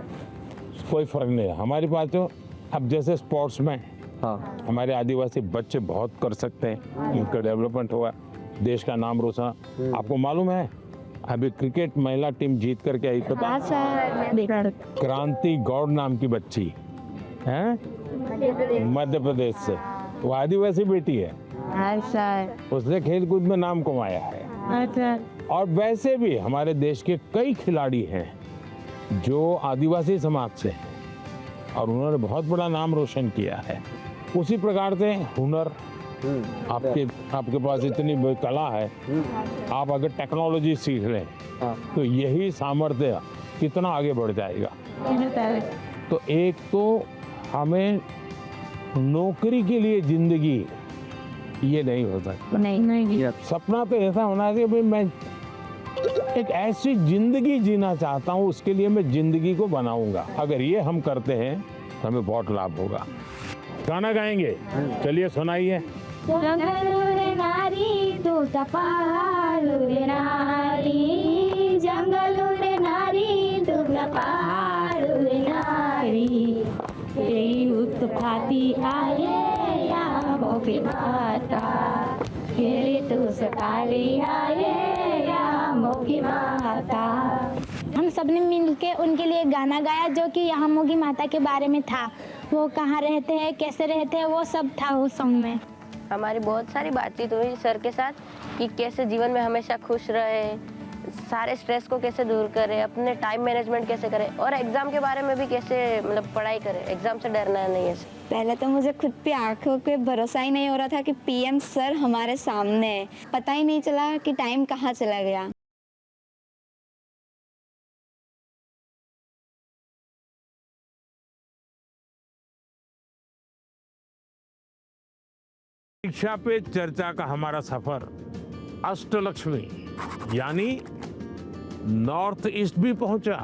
कोई फर्क नहीं है। हमारे पास तो अब जैसे स्पोर्ट्स में हमारे आदिवासी बच्चे बहुत कर सकते हैं, उनका डेवलपमेंट हुआ, देश का नाम रोशन। आपको मालूम है अभी क्रिकेट महिला टीम जीत करके आई, पता? क्रांति गौड़ नाम की बच्ची है मध्य प्रदेश से, वो आदिवासी बेटी है। उसने खेल कूद में नाम कमाया है। और वैसे भी हमारे देश के कई खिलाड़ी हैं जो आदिवासी समाज से हैं और उन्होंने बहुत बड़ा नाम रोशन किया है। उसी प्रकार से हुनर, आपके पास इतनी कला है, आप अगर टेक्नोलॉजी सीख लें तो यही सामर्थ्य कितना आगे बढ़ जाएगा। तो एक तो हमें नौकरी के लिए जिंदगी ये नहीं हो सकता, नहीं। सपना तो ऐसा होना चाहिए भाई, मैं एक ऐसी जिंदगी जीना चाहता हूँ, उसके लिए मैं जिंदगी को बनाऊंगा। अगर ये हम करते हैं तो हमें बहुत लाभ होगा। गाना गाएंगे, चलिए सुनाइए। नारी तू कपालू रे नारी, जंगलू रे नारी तू कपालू रे नारी, तेरी उत्पत्ति आए या मोके माता, तेरी तू सकाली आए या मोकी माता। हम सबने मिलके उनके लिए गाना गाया जो कि यहाँ मोगी माता के बारे में था। वो कहाँ रहते हैं, कैसे रहते हैं, वो सब था उस सॉन्ग में। हमारी बहुत सारी बातचीत हुई सर के साथ कि कैसे जीवन में हमेशा खुश रहे, सारे स्ट्रेस को कैसे दूर करें, अपने टाइम मैनेजमेंट कैसे करें, और एग्जाम के बारे में भी कैसे मतलब पढ़ाई करें, एग्जाम से डरना नहीं है। पहले तो मुझे खुद पे आंखों पे भरोसा ही नहीं हो रहा था कि पीएम सर हमारे सामने है। पता ही नहीं चला कि टाइम कहाँ चला गया। परीक्षा पे चर्चा का हमारा सफर अष्टलक्ष्मी यानी नॉर्थ ईस्ट भी पहुंचा,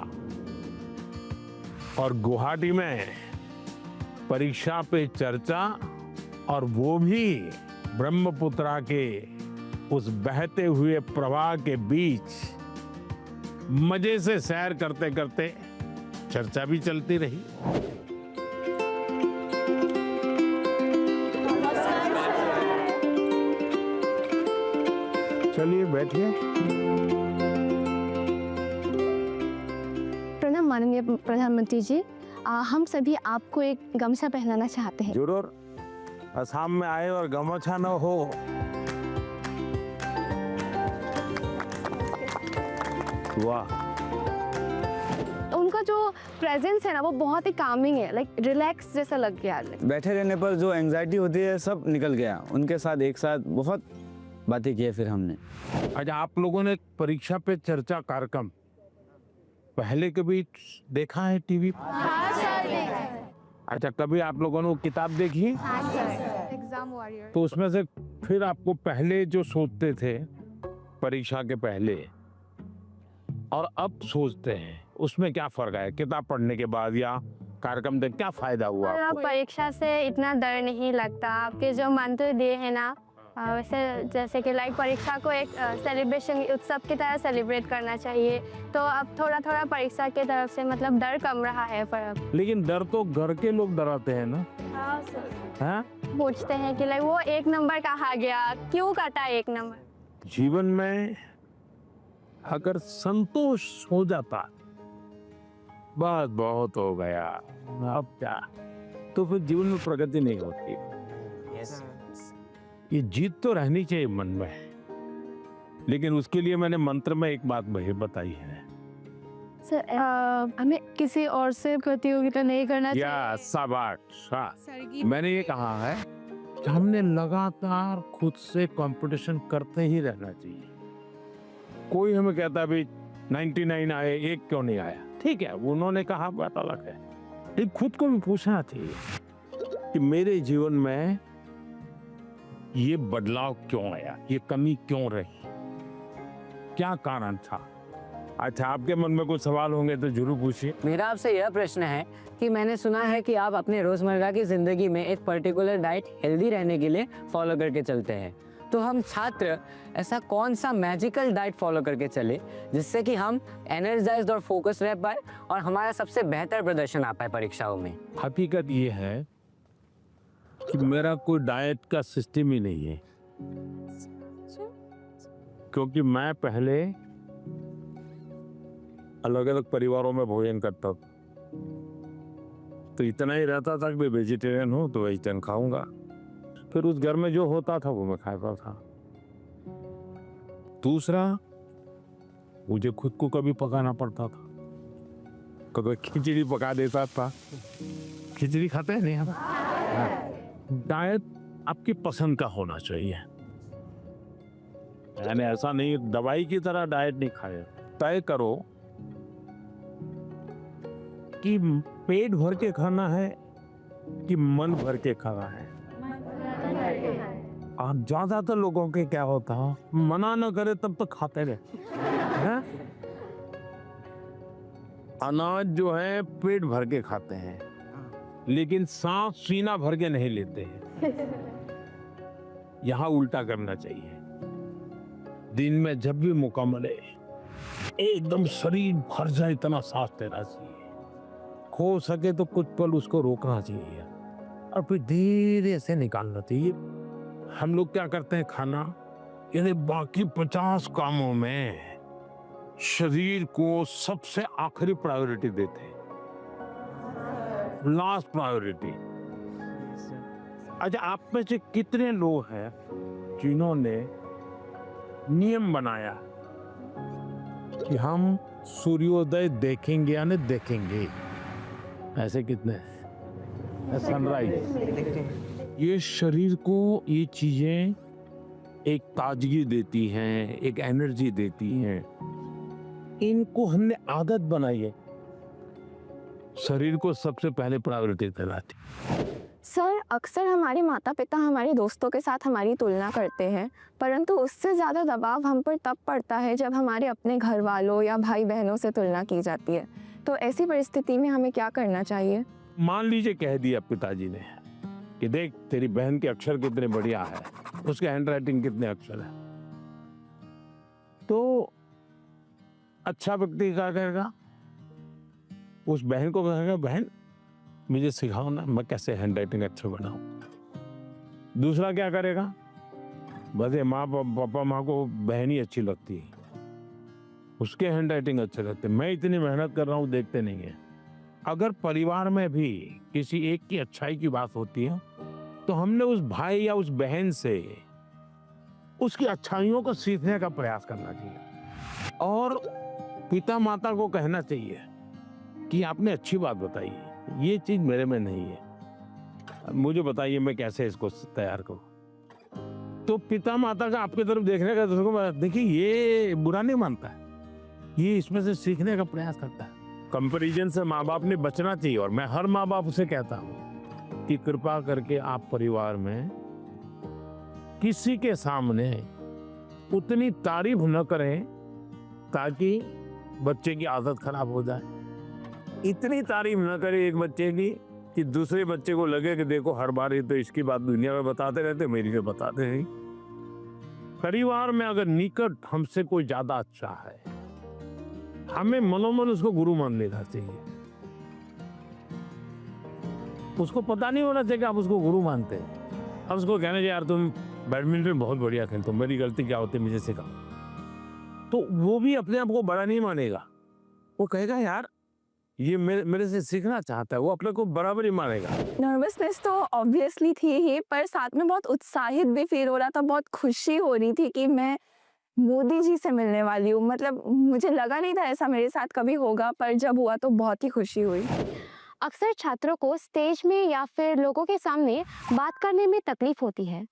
और गुवाहाटी में परीक्षा पे चर्चा, और वो भी ब्रह्मपुत्रा के उस बहते हुए प्रवाह के बीच मजे से सैर करते करते चर्चा भी चलती रही। चलिए बैठिए। प्रणाम माननीय प्रधानमंत्री जी, हम सभी आपको एक गमछा पहनाना चाहते हैं। जरूर, असम में आए और गमछा न हो। वाह, उनका जो प्रेजेंस है ना वो बहुत ही कामिंग है, लाइक रिलैक्स जैसा लग गया। बैठे रहने पर जो एंजाइटी होती है सब निकल गया। उनके साथ एक साथ बहुत बातें की फिर हमने। अच्छा, आप लोगों ने परीक्षा पे चर्चा कार्यक्रम पहले कभी देखा है टीवी पर? अच्छा, कभी आप लोगों ने वो किताब देखी? Exam warrior. तो उसमें से फिर आपको पहले जो सोचते थे परीक्षा के पहले और अब सोचते हैं, उसमें क्या फर्क है? किताब पढ़ने के बाद या कार्यक्रम देख क्या फायदा हुआ आपको? परीक्षा से इतना डर नहीं लगता। आपके जो मंत्र दिए हैं ना, वैसे जैसे कि लाइक परीक्षा को एक सेलिब्रेशन उत्सव की तरह सेलिब्रेट करना चाहिए। तो अब थोड़ा थोड़ा परीक्षा की तरफ से मतलब डर कम रहा है। पर अब लेकिन डर तो घर के लोग डराते हैं ना। हाँ? पूछते हैं कि लाइक वो 1 नंबर कहाँ गया, क्यों काटा 1 नंबर। जीवन में अगर संतोष हो जाता बस बहुत हो गया, अब क्या, तो फिर जीवन में प्रगति नहीं होती। ये जीत तो रहनी चाहिए मन में, लेकिन उसके लिए मैंने मंत्र में एक बात बताई है। सर, हमें किसी और से प्रतियोगिता नहीं करना चाहिए। या शाबाश, मैंने ये कहा है कि हमने लगातार खुद से कंपटीशन करते ही रहना चाहिए। कोई हमें कहता भी 99 आए, 1 क्यों नहीं आया? ठीक है, उन्होंने कहा, बात अलग है। लेकिन खुद को भी पूछना चाहिए कि मेरे जीवन में ये बदलाव क्यों आया, ये कमी क्यों रही, क्या कारण था? अच्छा, आपके मन में कुछ सवाल होंगे तो जरूर पूछिए। मेरा आपसे यह प्रश्न है कि मैंने सुना है कि आप अपने रोजमर्रा की जिंदगी में एक पर्टिकुलर डाइट हेल्दी रहने के लिए फॉलो करके चलते हैं। तो हम छात्र ऐसा कौन सा मैजिकल डाइट फॉलो करके चले जिससे कि हम एनर्जाइज्ड और फोकस रह पाए और हमारा सबसे बेहतर प्रदर्शन आ पाए परीक्षाओं में? हकीकत ये है कि मेरा कोई डाइट का सिस्टम ही नहीं है, क्योंकि मैं पहले अलग अलग परिवारों में भोजन करता था, तो इतना ही रहता था कि मैं वेजिटेरियन हूँ तो वेजिटेरियन खाऊंगा। फिर उस घर में जो होता था वो मैं खाता था। दूसरा, मुझे खुद को कभी पकाना पड़ता था, कभी खिचड़ी पका देता था। खिचड़ी खाते हैं नहीं हम। डाइट आपकी पसंद का होना चाहिए, यानी ऐसा नहीं दवाई की तरह डाइट नहीं खाए। तय करो कि पेट भर के खाना है कि मन भर के खाना है। आप ज्यादातर लोगों के क्या होता है, मना न करे तब तक खाते रहे। अनाज जो है पेट भर के खाते हैं, लेकिन सांस सीना भर के नहीं लेते हैं। यहां उल्टा करना चाहिए। दिन में जब भी मौका मिले एकदम शरीर भर जाए इतना सांस लेना चाहिए। हो सके तो कुछ पल उसको रोकना चाहिए और फिर धीरे से निकालना चाहिए। हम लोग क्या करते हैं, खाना यानी बाकी 50 कामों में शरीर को सबसे आखिरी प्रायोरिटी देते हैं, लास्ट प्रायोरिटी। अच्छा, आप में से कितने लोग हैं जिन्होंने नियम बनाया कि हम सूर्योदय देखेंगे या नहीं देखेंगे? ऐसे कितने? सनराइज, ये शरीर को ये चीजें एक ताजगी देती हैं, एक एनर्जी देती हैं। इनको हमने आदत बनाई है, शरीर को सबसे पहले प्रायोरिटी दिलाती। सर, अक्सर हमारे माता पिता हमारे दोस्तों के साथ हमारी तुलना करते हैं, परंतु उससे ज़्यादा दबाव हम पर तब पड़ता है जब हमारे अपने घर वालों या भाई बहनों से तुलना की जाती है। तो ऐसी परिस्थिति में हमें क्या करना चाहिए? मान लीजिए कह दिया पिताजी ने कि देख तेरी बहन के अक्षर कितने बढ़िया है, उसके हैंडराइटिंग कितने अक्षर है, तो अच्छा व्यक्ति क्या करेगा? उस बहन को कहेगा, बहन मुझे सिखाओ ना, मैं कैसे हैंडराइटिंग अच्छा बनाऊं। दूसरा क्या करेगा? बस ये माँ पापा माँ को बहन ही अच्छी लगती है, उसके हैंडराइटिंग अच्छे लगते, मैं इतनी मेहनत कर रहा हूँ देखते नहीं है। अगर परिवार में भी किसी एक की अच्छाई की बात होती है तो हमने उस भाई या उस बहन से उसकी अच्छाइयों को सीखने का प्रयास करना चाहिए और पिता माता को कहना चाहिए कि आपने अच्छी बात बताई, ये चीज मेरे में नहीं है, मुझे बताइए मैं कैसे इसको तैयार करूं। तो पिता माता का आपकी तरफ देखने का दृष्टिकोण, देखिए ये बुरा नहीं मानता है, ये इसमें से सीखने का प्रयास करता है। कंपैरिजन से माँ बाप ने बचना चाहिए और मैं हर माँ बाप से कहता हूँ कि कृपा करके आप परिवार में किसी के सामने उतनी तारीफ न करें ताकि बच्चे की आदत खराब हो जाए। इतनी तारीफ न करें एक बच्चे की कि दूसरे बच्चे को लगे कि देखो हर बार ये तो इसकी बात दुनिया में बताते रहते, मेरी को बताते नहीं। परिवार में अगर निकट हमसे कोई ज्यादा अच्छा है, हमें मनोमन उसको गुरु मान लेना चाहिए। उसको पता नहीं होना चाहिए कि आप उसको गुरु मानते हैं। अब उसको कहना चाहिए यार तुम बैडमिंटन बहुत बढ़िया खेलते हो, मेरी गलती क्या होती है मुझे सिखाओ, तो वो भी अपने आप को बड़ा नहीं मानेगा, वो कहेगा यार ये मेरे से सीखना चाहता है, वो अपने को बराबर ही मानेगा। नर्वसनेस तो ऑब्वियसली थी ही, पर साथ में बहुत उत्साहित भी फील हो रहा था, बहुत खुशी हो रही थी कि मैं मोदी जी से मिलने वाली हूँ। मतलब मुझे लगा नहीं था ऐसा मेरे साथ कभी होगा, पर जब हुआ तो बहुत ही खुशी हुई। अक्सर छात्रों को स्टेज में या फिर लोगों के सामने बात करने में तकलीफ होती है।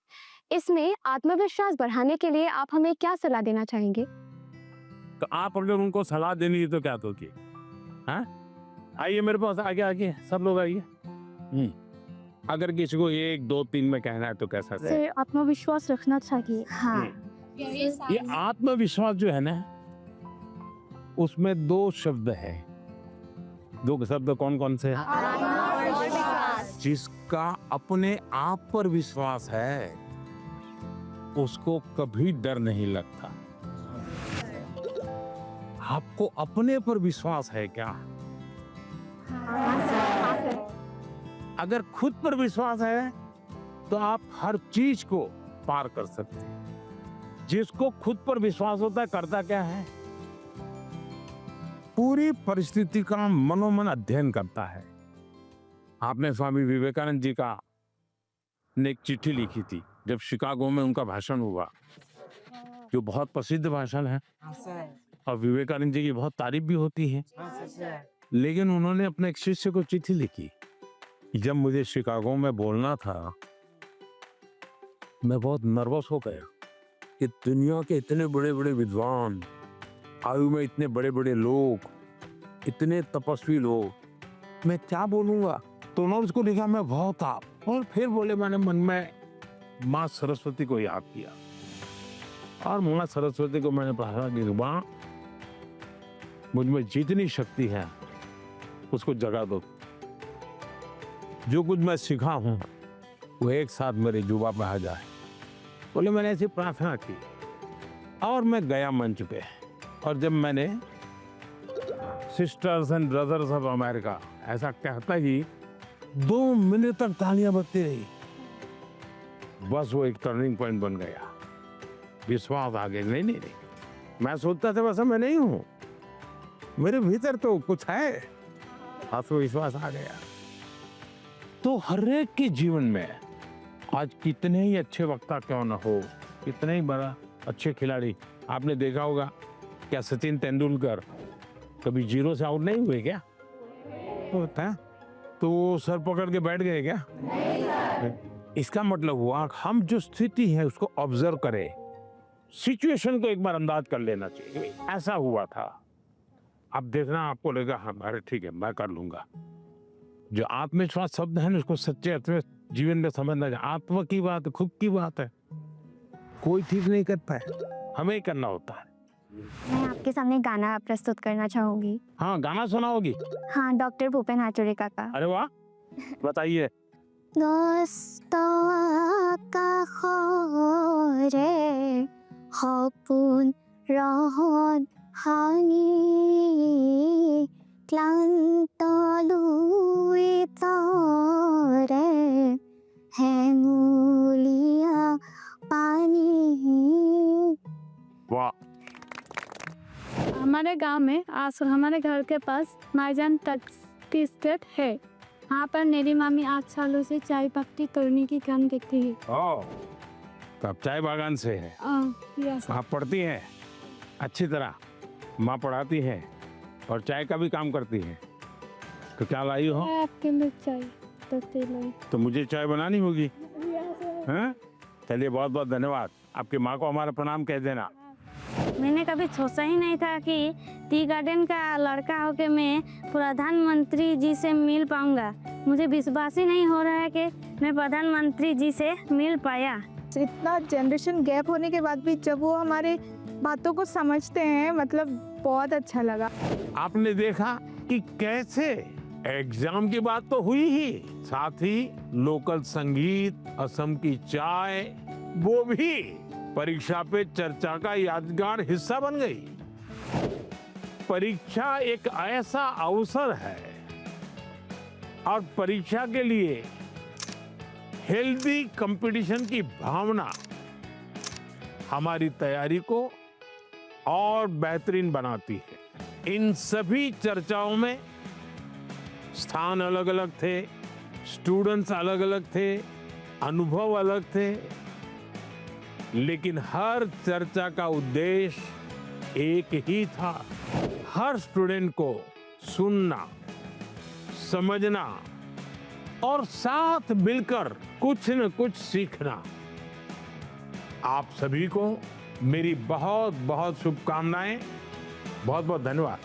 इसमें आत्मविश्वास बढ़ाने के लिए आप हमें क्या सलाह देना चाहेंगे? तो आप अगर उनको सलाह देनी है तो क्या दोगे? हाँ, आइए मेरे पास, आगे आगे सब लोग आइए। अगर किसी को 1 2 3 में कहना है तो कैसा है? आत्मविश्वास रखना चाहिए। हाँ, ये आत्मविश्वास जो है ना, उसमें 2 शब्द है। 2 शब्द कौन कौन से? जिसका अपने आप पर विश्वास है उसको कभी डर नहीं लगता। आपको अपने पर विश्वास है क्या? अगर खुद पर विश्वास है तो आप हर चीज को पार कर सकते हैं। जिसको खुद पर विश्वास होता है करता क्या है? पूरी परिस्थिति का मनोमन अध्ययन करता है। आपने स्वामी विवेकानंद जी का ने एक चिट्ठी लिखी थी जब शिकागो में उनका भाषण हुआ, जो बहुत प्रसिद्ध भाषण है और विवेकानंद जी की बहुत तारीफ भी होती है। लेकिन उन्होंने अपने एक शिष्य को चिट्ठी लिखी, जब मुझे शिकागो में बोलना था मैं बहुत नर्वस हो गया कि दुनिया के इतने बड़े बड़े विद्वान, आयु में इतने बड़े बड़े लोग, इतने तपस्वी लोग, मैं क्या बोलूंगा। तो उन्होंने उसको लिखा मैं बहुत आप, और फिर बोले मैंने मन में माँ सरस्वती को याद किया और माँ सरस्वती को मैंने कहा कि माँ मुझ में जितनी शक्ति है उसको जगा दो, जो कुछ मैं सीखा हूं वो एक साथ मेरे जुबा पे आ जाए। बोले मैंने ऐसी प्रार्थना की और मैं गया मंच पे, और जब मैंने sisters and brothers of America ऐसा कहता ही 2 मिनट तक तालियां बजती रही। बस वो एक टर्निंग पॉइंट बन गया, विश्वास आ गया। नहीं, मैं सोचता था वैसा मैं नहीं हूं, मेरे भीतर तो कुछ है, आत्मविश्वास आ गया। तो हर एक के जीवन में आज कितने ही अच्छे वक्ता क्यों ना हो, कितने ही बड़ा अच्छे खिलाड़ी, आपने देखा होगा क्या सचिन तेंदुलकर कभी 0 से आउट नहीं हुए क्या? होता तो वो सर पकड़ के बैठ गए क्या? इसका मतलब हुआ हम जो स्थिति है उसको ऑब्जर्व करें, सिचुएशन को एक बार अंदाज कर लेना चाहिए। ऐसा हुआ था, अब देखना आपको लगेगा हाँ अरे ठीक है मैं कर लूंगा। जो आत्मविश्वास शब्द है ना उसको सच्चे अर्थ में जीवन में समझना चाहिए। आत्मा की बात, खुद की बात है, कोई ठीक नहीं कर पाए, हमें ही करना होता है। मैं आपके सामने गाना प्रस्तुत करना चाहूंगी। हाँ, गाना सुनाओगी? हाँ, डॉक्टर भूपेन हाजरिका का। अरे वाह, बताइए। সপোন ৰহত ভাঙি ক্লান্ত লুই তৰে হেঙুলীয়া পানী। वाह। हमारे गांव में हमारे घर के पास माईजान टी स्टेट है। हाँ, पर मेरी मम्मी 8 सालों से चाय पत्ती तोड़ने की काम करती है। ओ, तो आप चाय बागान से है। यस। आप पढ़ती हैं अच्छी तरह, माँ पढ़ाती है और चाय का भी काम करती है। तो क्या लाई हो? आपके लिए चाय पत्ती लाई। तो मुझे चाय बनानी होगी। हैं? चलिए, बहुत बहुत धन्यवाद। आपकी माँ को हमारा प्रणाम कह देना। मैंने कभी सोचा ही नहीं था कि टी गार्डन का लड़का होकर मैं प्रधानमंत्री जी से मिल पाऊंगा। मुझे विश्वास ही नहीं हो रहा है कि मैं प्रधानमंत्री जी से मिल पाया। इतना जनरेशन गैप होने के बाद भी जब वो हमारे बातों को समझते हैं, मतलब बहुत अच्छा लगा। आपने देखा कि कैसे एग्जाम की बात तो हुई ही, साथ ही लोकल संगीत, असम की चाय, वो भी परीक्षा पे चर्चा का यादगार हिस्सा बन गई। परीक्षा एक ऐसा अवसर है और परीक्षा के लिए हेल्दी कंपटीशन की भावना हमारी तैयारी को और बेहतरीन बनाती है। इन सभी चर्चाओं में स्थान अलग अलग थे, स्टूडेंट्स अलग अलग थे, अनुभव अलग थे, लेकिन हर चर्चा का उद्देश्य एक ही था। हर स्टूडेंट को सुनना, समझना और साथ मिलकर कुछ न कुछ सीखना। आप सभी को मेरी बहुत बहुत शुभकामनाएं। बहुत बहुत धन्यवाद।